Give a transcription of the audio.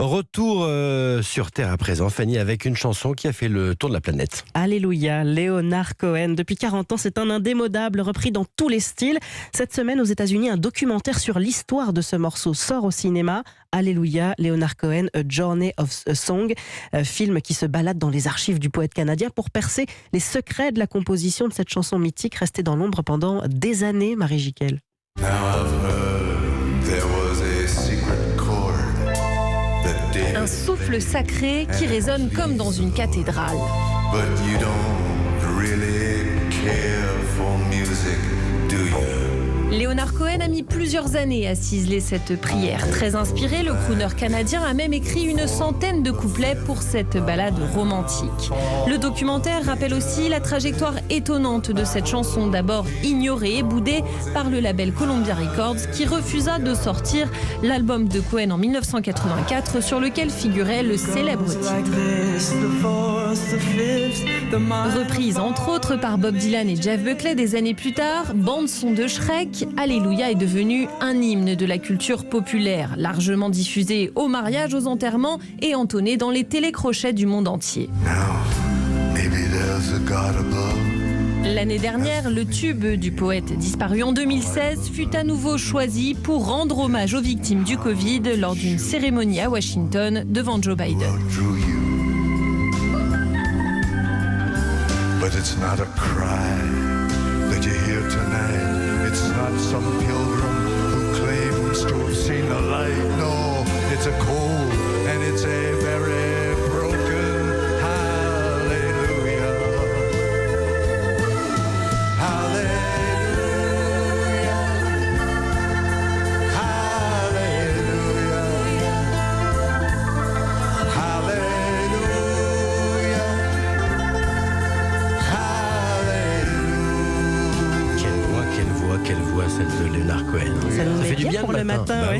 Retour sur Terre à présent, Fanny, avec une chanson qui a fait le tour de la planète. Alléluia, Leonard Cohen. Depuis 40 ans, c'est un indémodable repris dans tous les styles. Cette semaine, aux États-Unis, un documentaire sur l'histoire de ce morceau sort au cinéma. Alléluia, Leonard Cohen, A Journey of a Song, film qui se balade dans les archives du poète canadien pour percer les secrets de la composition de cette chanson mythique restée dans l'ombre pendant des années, Marie Jiquel. Un souffle sacré qui résonne comme dans une cathédrale. Leonard Cohen a mis plusieurs années à ciseler cette prière. Très inspiré, le crooner canadien a même écrit une centaine de couplets pour cette ballade romantique. Le documentaire rappelle aussi la trajectoire étonnante de cette chanson, d'abord ignorée et boudée par le label Columbia Records, qui refusa de sortir l'album de Cohen en 1984 sur lequel figurait le célèbre titre. Reprise entre autres par Bob Dylan et Jeff Buckley des années plus tard, bande-son de Shrek, Alléluia est devenu un hymne de la culture populaire, largement diffusé aux mariages, aux enterrements et entonné dans les télécrochets du monde entier. L'année dernière, le tube du poète disparu en 2016 fut à nouveau choisi pour rendre hommage aux victimes du Covid lors d'une cérémonie à Washington devant Joe Biden. But it's not a cry that you hear tonight. It's not some pilgrim who claims to have seen the light. No, it's a cold and it's a very broken hallelujah. Hallelujah. Quelle voix, celle de Leonard Cohen. Ça nous met fait du bien pour le le matin. Bah, ouais.